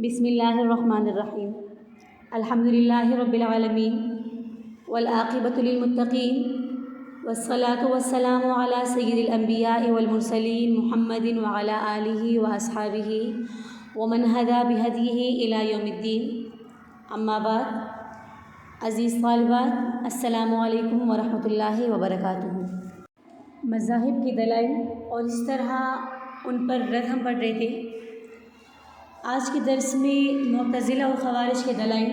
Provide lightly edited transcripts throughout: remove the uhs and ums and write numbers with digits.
بسم اللہ الرحمن الرحیم الحمد للہ رب العالمین والعاقبۃ للمتقین والصلاة والسلام علی سید الانبیاء والمرسلین محمد وعلی آلہ واصحابہ ومن ہدی بہدیہ الی یوم الدین. اما بعد، عزیز طالبات، السلام علیکم ورحمۃ اللہ وبرکاتہ. مذاہب کے دلائل اور اس طرح ان پر رد ہم پڑھ رہے تھے. آج کے درس میں معتزلہ اور خوارج کے دلائل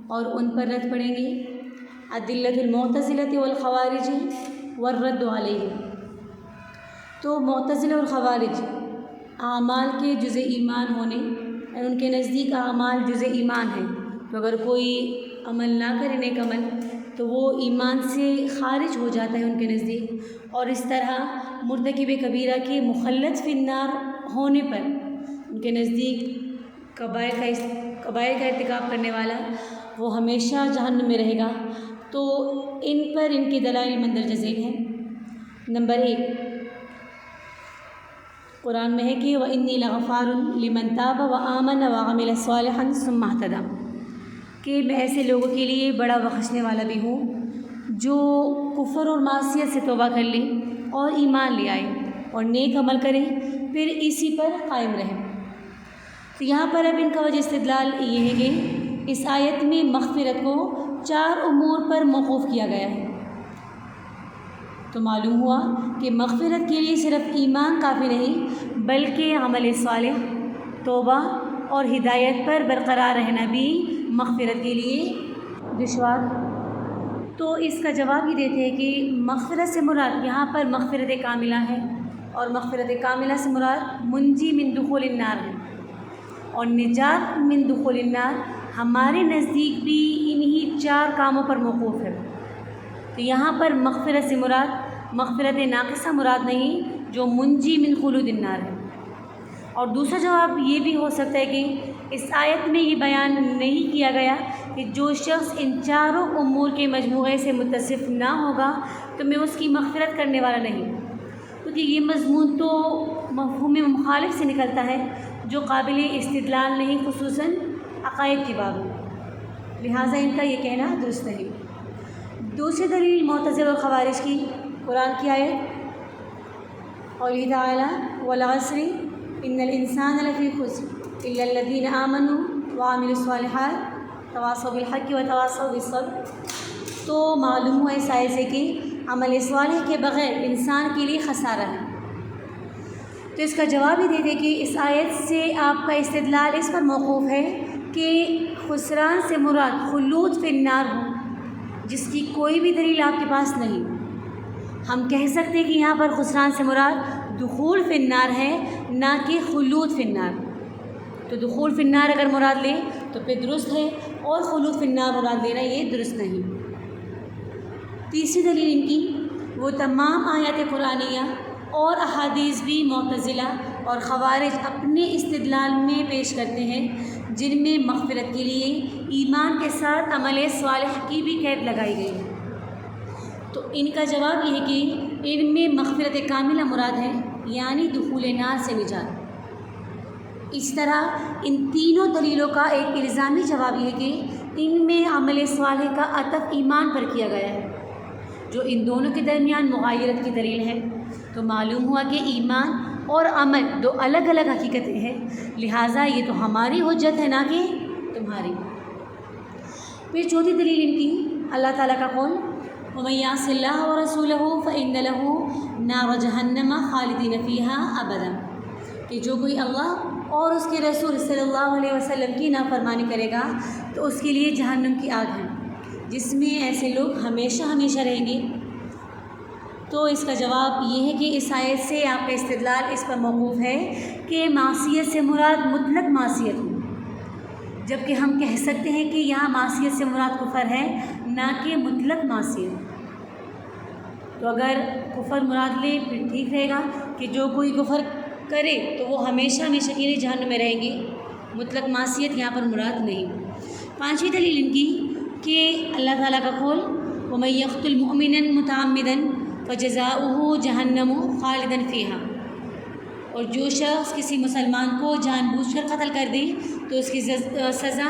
اور ان پر رد پڑھیں گے. ادلۃ المعتزلۃ والخوارج والرد علیہم. تو معتزلہ اور خوارج اعمال کے جزء ایمان ہونے، اور ان کے نزدیک اعمال جزء ایمان ہیں، تو اگر کوئی عمل نہ کرے نیک عمل تو وہ ایمان سے خارج ہو جاتا ہے ان کے نزدیک. اور اس طرح مرتکب کبیرہ کے مخلد فی النار ہونے پر ان کے نزدیک کبائر کا ارتکاب کرنے والا وہ ہمیشہ جہنم میں رہے گا. تو ان پر ان کی دلائل مندرجہ ذیل ہیں. نمبر 1، قرآن میں ہے کہ وَإِنِّي لَغَفَّارٌ لِمَن تَابَ وَآمَنَ وَعَمِلَ صَالِحًا ثُمَّ اهْتَدَىٰ، کہ میں ایسے لوگوں کے لیے بڑا بخشنے والا بھی ہوں جو کفر اور معصیت سے توبہ کر لیں اور ایمان لے آئے اور نیک عمل کریں پھر اسی پر قائم رہیں. تو یہاں پر اب ان کا وجہ استدلال یہ ہے کہ اس آیت میں مغفرت کو 4 امور پر موقوف کیا گیا ہے. تو معلوم ہوا کہ مغفرت کے لیے صرف ایمان کافی نہیں، بلکہ عمل صالح، توبہ اور ہدایت پر برقرار رہنا بھی مغفرت کے لیے دشوار ہے. تو اس کا جواب یہ دیتے ہیں کہ مغفرت سے مراد یہاں پر مغفرت کاملہ ہے، اور مغفرت کاملہ سے مراد منجی من دخول النار ہے، اور نجات من دخول النار ہمارے نزدیک بھی انہی 4 کاموں پر موقوف ہے. تو یہاں پر مغفرت سے مراد مغفرت ناقصہ مراد نہیں جو منجی من خلود النار ہے. اور دوسرا جواب یہ بھی ہو سکتا ہے کہ اس آیت میں یہ بیان نہیں کیا گیا کہ جو شخص ان 4 امور کے مجموعے سے متصف نہ ہوگا تو میں اس کی مغفرت کرنے والا نہیں، کیونکہ یہ مضمون تو مفہوم مخالف سے نکلتا ہے جو قابل استدلال نہیں، خصوصاً عقائد کی باب میں. لہٰذا ان کا یہ کہنا درست نہیں. دوسری دلیل معتزلہ اور خوارج کی قرآن کی آیت قوله تعالی والعصر ان الانسان لفی خسر الا الذین آمنوا وعملوا الصالحات تواصوا بالحق وتواصوا بالصبر. تو معلوم ہوا اس آیت سے کہ عمل صالح کے بغیر انسان کے لیے خسارہ ہے. تو اس کا جواب یہ دے دے کہ اس آیت سے آپ کا استدلال اس پر موقوف ہے کہ خسران سے مراد خلود فی النار ہو، جس کی کوئی بھی دلیل آپ کے پاس نہیں. ہم کہہ سکتے ہیں کہ یہاں پر خسران سے مراد دخول فی النار ہے، نہ کہ خلود فی النار. تو دخول فی النار اگر مراد لیں تو پھر درست ہے، اور خلود فی النار مراد لینا یہ درست نہیں. تیسری دلیل ان کی وہ تمام آیات قرآنیہ اور احادیث بھی معتزلہ اور خوارج اپنے استدلال میں پیش کرتے ہیں جن میں مغفرت کے لیے ایمان کے ساتھ عمل صالح کی بھی قید لگائی گئی ہے. تو ان کا جواب یہ ہے کہ ان میں مغفرت کاملہ مراد ہے، یعنی دخول نار سے نجات. اس طرح ان تینوں دلیلوں کا ایک الزامی جواب یہ ہے کہ ان میں عمل صالح کا عطف ایمان پر کیا گیا ہے، جو ان دونوں کے درمیان مغایرت کی دلیل ہے. تو معلوم ہوا کہ ایمان اور عمل 2 الگ الگ حقیقتیں ہیں، لہٰذا یہ تو ہماری حجت ہے نہ کہ تمہاری. پھر چوتھی دلیل ان کی اللہ تعالیٰ کا قول وَمَن يَعْصِ اللَّهَ وَرَسُولَهُ فَإِنَّ لَهُ نَارَ جَهَنَّمَ خَالِدِينَ فِيهَا أَبَدًا، کہ جو کوئی اللہ اور اس کے رسول صلی اللہ علیہ وسلم کی نافرمانی کرے گا تو اس کے لیے جہنم کی آگ ہے جس میں ایسے لوگ ہمیشہ ہمیشہ رہیں گے. تو اس کا جواب یہ ہے کہ اس آیت سے آپ کا استدلال اس پر موقوف ہے کہ معصیت سے مراد مطلق معصیت ہو، جبکہ ہم کہہ سکتے ہیں کہ یہاں معصیت سے مراد کفر ہے، نہ کہ مطلق معصیت. تو اگر کفر مراد لے پھر ٹھیک رہے گا کہ جو کوئی کفر کرے تو وہ ہمیشہ ہمیشہ کے لیے جہنم میں رہیں گے، مطلق معصیت یہاں پر مراد نہیں. پانچویں دلیل ان کی کہ اللہ تعالیٰ کا قول وَمَن يَقْتُلْ مُؤْمِنًا مُتَعَمِّدًا فَجَزَاؤُهُ جَهَنَّمُ خَالِدًا فِيهَا، اور جو شخص کسی مسلمان کو جان بوجھ کر قتل کر دے تو اس کی سزا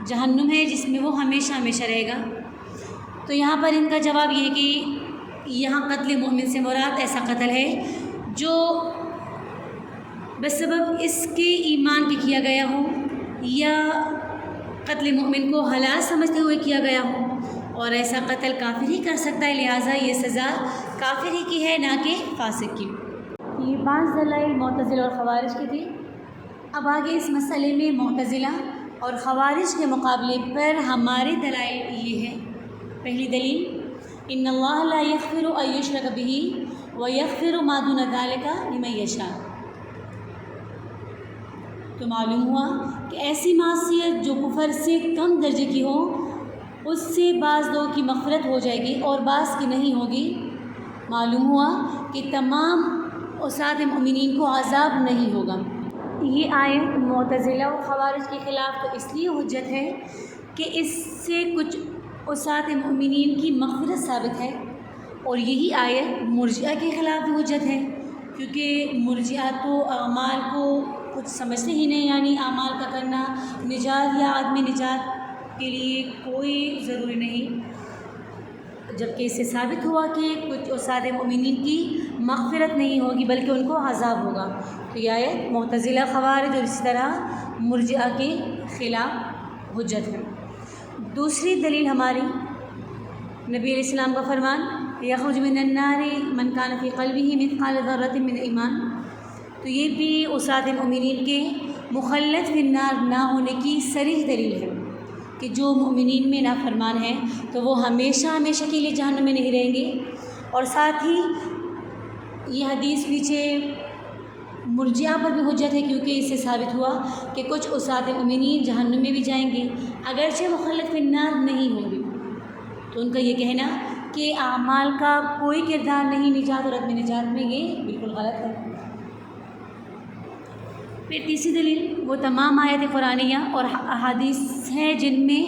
جہنم ہے جس میں وہ ہمیشہ ہمیشہ رہے گا۔ تو یہاں پر ان کا جواب یہ ہے کہ یہاں قتل مومن سے مراد ایسا قتل ہے جو بسبب اس کے ایمان کے کیا گیا ہو یا قتل مومن کو حلال سمجھتے ہوئے کیا گیا ہو، اور ایسا قتل کافر ہی کر سکتا ہے، لہٰذا یہ سزا کافر ہی کی ہے نہ کہ فاسق کی۔ یہ 5 دلائل معتزلہ اور خوارج کے تھے۔ اب آگے اس مسئلے میں معتزلہ اور خوارج کے مقابلے پر ہمارے دلائل یہ ہے۔ پہلی دلیل، ان اللہ لا یغفر ان یشرک بہ ویغفر ما دون ذلک لمن یشاء۔ تو معلوم ہوا کہ ایسی معصیت جو کفر سے کم درجے کی ہو اس سے بعض لوگوں کی مغفرت ہو جائے گی اور بعض کی نہیں ہوگی۔ معلوم ہوا کہ تمام عصاة مومنین کو عذاب نہیں ہوگا۔ یہ آیت معتزلہ اور خوارج کے خلاف تو اس لیے حجت ہے کہ اس سے کچھ عصاة مومنین کی مغفرت ثابت ہے، اور یہی آیت مرجئہ کے خلاف بھی حجت ہے، کیونکہ مرجئہ تو اعمال کو کچھ سمجھتے ہی نہیں، یعنی اعمال کا کرنا نجات یا عدم نجات کے لیے کوئی ضروری نہیں، جبکہ اس سے ثابت ہوا کہ کچھ عصاة مومنین کی مغفرت نہیں ہوگی بلکہ ان کو عذاب ہوگا۔ تو یہ آیت معتزلہ، خوارج اور اسی طرح مرجئہ کے خلاف حجت ہے۔ دوسری دلیل ہماری نبی علیہ السلام کا فرمان، یخرج من النار من کان فی قلبہ مثقال ذرۃ من ایمان۔ تو یہ بھی عصاة مومنین کے مخلد فی النار نہ ہونے کی صریح دلیل ہے کہ جو مومنین میں نافرمان ہیں تو وہ ہمیشہ ہمیشہ کے لیے جہنم میں نہیں رہیں گے، اور ساتھ ہی یہ حدیث پیچھے مرجئہ پر بھی حجت ہے، کیونکہ اس سے ثابت ہوا کہ کچھ عصاة مومنین جہنم میں بھی جائیں گے اگرچہ مخلد فی النار نہیں ہوں گے۔ تو ان کا یہ کہنا کہ اعمال کا کوئی کردار نہیں نجات اور عدم نجات میں، یہ بالکل غلط ہے۔ پھر تیسری دلیل، وہ تمام آیات قرآنیہ اور احادیث ہیں جن میں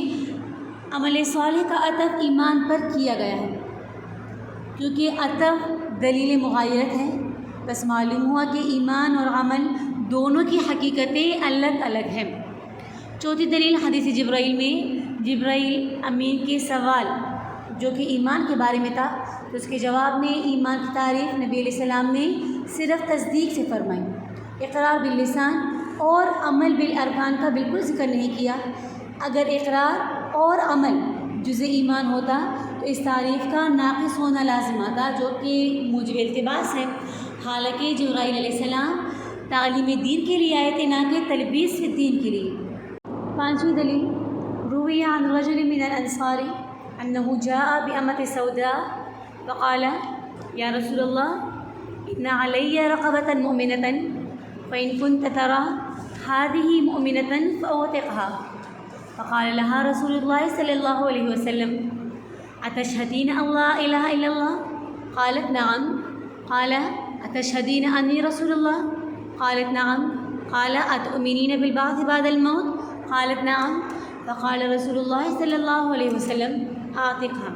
عمل صالح کا عطف ایمان پر کیا گیا ہے، کیونکہ عطف دلیل مغایرت ہے، بس معلوم ہوا کہ ایمان اور عمل دونوں کی حقیقتیں الگ الگ ہیں۔ چوتھی دلیل، حدیث جبرائیل میں جبرائیل امین کے سوال جو کہ ایمان کے بارے میں تھا، تو اس کے جواب میں ایمان کی تعریف نبی علیہ السلام نے صرف تصدیق سے فرمائی، اقرار باللسان اور عمل بالارکان کا بالکل ذکر نہیں کیا۔ اگر اقرار اور عمل جزء ایمان ہوتا تو اس تعریف کا ناقص ہونا لازم آتا، جو کہ موجب التباس ہے، حالانکہ جبرائیل علیہ السلام تعلیم دین کے لیے آئے تھے نہ کہ تلبیس فی الدین کے لیے۔ پانچویں دلیل، روی عن رجل من الانصار انه جاء بأمة سوداء فقال یا رسول اللہ ان علی رقبة مؤمنة فإن كنت ترى هذه مؤمنة فأعتقها، فقال لها رسول الله صلی اللہ علیہ وسلم أتشهدين أن لا إله إلا الله؟ قالت نعم۔ قال أتشهدين أني رسول الله؟ قالت نعم۔ قال أتؤمنين بالبعث بعد الموت؟ قالت نعم۔ فقال رسول اللہ صلی اللہ علیہ وسلم أعتقها۔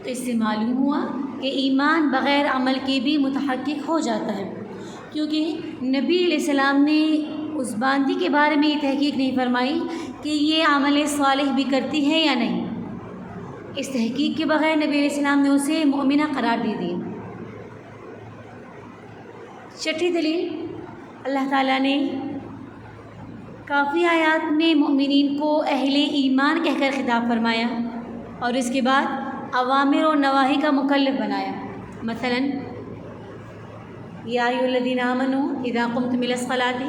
تو اس سے معلوم ہوا کہ ایمان بغیر عمل کے بھی متحقق ہو جاتا ہے، کیونکہ نبی علیہ السلام نے اس باندی کے بارے میں یہ تحقیق نہیں فرمائی کہ یہ عمل صالح بھی کرتی ہے یا نہیں۔ اس تحقیق کے بغیر نبی علیہ السلام نے اسے مومنہ قرار دے دی۔ چھٹی دلیل، اللہ تعالیٰ نے کافی آیات میں مومنین کو اہل ایمان کہہ کر خطاب فرمایا اور اس کے بعد اوامر و نواہی کا مکلف بنایا۔ مثلاً یا ایھا الذین آمنوا اذا قمتم الی الصلاۃ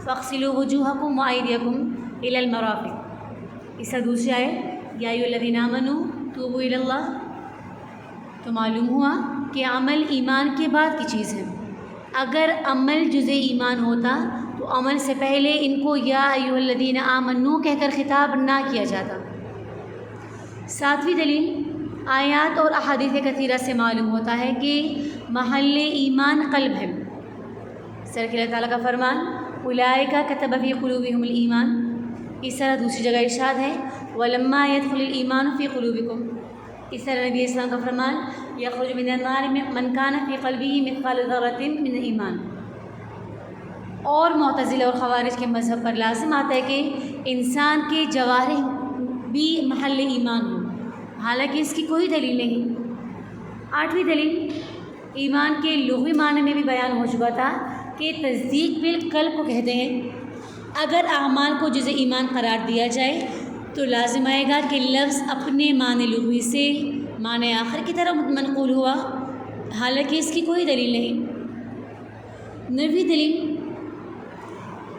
فاغسلوا وجوہکم وایدیکم الی المرافق۔ اس سے دوسری آیت یا ایھا الذین آمنوا توبوا الی اللہ۔ تو معلوم ہوا کہ عمل ایمان کے بعد کی چیز ہے۔ اگر عمل جزء ایمان ہوتا تو عمل سے پہلے ان کو یا ایھا الذین آمنوا کہہ کر خطاب نہ کیا جاتا۔ ساتویں دلیل، آیات اور احادیث کثیرہ سے معلوم ہوتا ہے کہ محل ایمان قلب ہے۔ سر کہ اللہ تعالیٰ کا فرمان اولئک کتب فی قلوبہم الایمان، اس طرح دوسری جگہ ارشاد ہے ولما يدخل الایمان فی قلوبکم۔ اس طرح نبی اسلام کا فرمان یخرج من النار من کان فی قلبہ مثقال ذرۃ من ایمان۔ اور معتزلہ اور خوارج کے مذہب پر لازم آتا ہے کہ انسان کے جوارح بھی محل ایمان ہوں، حالانکہ اس کی کوئی دلیل نہیں۔ 8ویں دلیل ایمان کے لغوی معنی میں بھی بیان ہو چکا تھا کہ تصدیق بالقلب کو کہتے ہیں۔ اگر اعمال کو جزء ایمان قرار دیا جائے تو لازم آئے گا کہ لفظ اپنے معنی لغوی سے معنی آخر کی طرف منقول ہوا، حالانکہ اس کی کوئی دلیل نہیں۔ 9ویں دلیل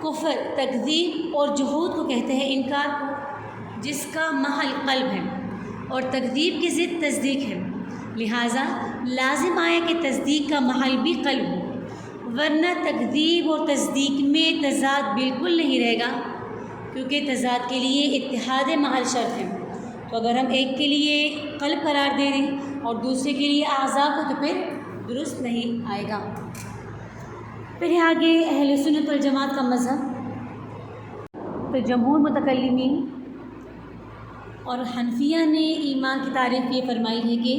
کفر، تکذیب اور جحود کو کہتے ہیں، انکار کو جس کا محل قلب ہے اور تکذیب کی ضد تصدیق ہے، لہٰذا لازم آیا کہ تصدیق کا محل بھی قلب ہو، ورنہ تکذیب اور تصدیق میں تضاد بالکل نہیں رہے گا، کیونکہ تضاد کے لیے اتحاد محل شرط ہے۔ تو اگر ہم ایک کے لیے قلب قرار دے دیں اور دوسرے کے لیے اعضاء کو، تو پھر درست نہیں آئے گا۔ پھر آگے اہل سنت والجماعت کا مذہب، تو جمہور متکلمین اور حنفیہ نے ایمان کی تعریف یہ فرمائی ہے کہ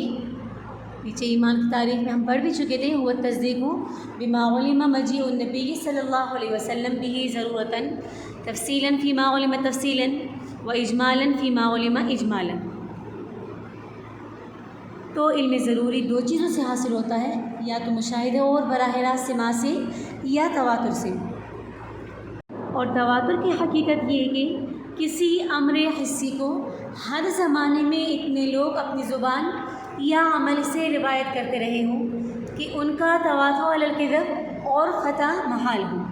پیچھے ایمان کی تعریف میں ہم پڑھ بھی چکے تھے، وہ تصدیق بما علم مجیء النبی صلی اللہ علیہ وسلم به ضرورتاً تفصیلاً فیما علم تفصیلاً و اجمالاً فیما علم اجمالاً۔ تو علم ضروری 2 چیزوں سے حاصل ہوتا ہے، یا تو مشاہدہ اور براہ راست سماع سے، یا تواتر سے۔ اور تواتر کی حقیقت یہ ہے کہ کسی امر حسی کو ہر زمانے میں اتنے لوگ اپنی زبان یا عمل سے روایت کرتے رہے ہوں کہ ان کا تواتر علی الکذب اور خطا محال ہو۔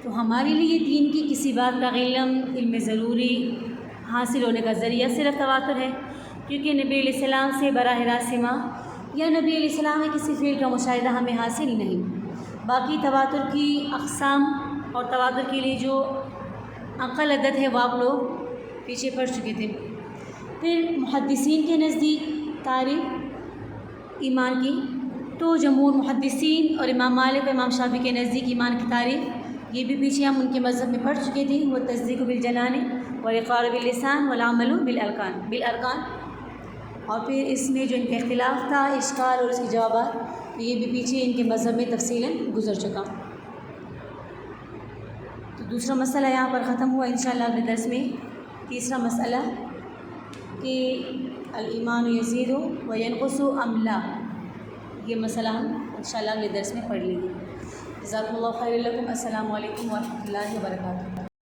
تو ہمارے لیے دین کی کسی بات کا علم ضروری حاصل ہونے کا ذریعہ صرف تواتر ہے، کیونکہ نبی علیہ السلام سے براہ راست سماع یا نبی علیہ السلام میں کسی فعل کا مشاہدہ ہمیں حاصل ہی نہیں۔ باقی تواتر کی اقسام اور تواتر کے لیے جو عقل عدد ہے وہ آپ لوگ پیچھے پڑھ چکے تھے۔ پھر محدثین کے نزدیک تعریف ایمان کی، تو جمہور محدثین اور امام مالک و امام شافعی کے نزدیک ایمان کی تعریف یہ بھی پیچھے ہم ان کے مذہب میں پڑھ چکے تھے، وہ تصدیق بالجنان والاقرار باللسان والعمل بالارکان۔ اور پھر اس میں جو ان کا اختلاف تھا، اشکال اور اس کے جوابات، یہ بھی پیچھے ان کے مذہب میں تفصیلاً گزر چکا۔ تو دوسرا مسئلہ یہاں پر ختم ہوا۔ انشاءاللہ اگلے درس میں تیسرا مسئلہ کہ الایمان یزید و ینقص ام لا، یہ مسئلہ ہم انشاءاللہ اگلے درس میں پڑھ لیں گے۔ جزاکم اللہ خیر لکم۔ السلام علیکم ورحمۃ اللہ وبرکاتہ۔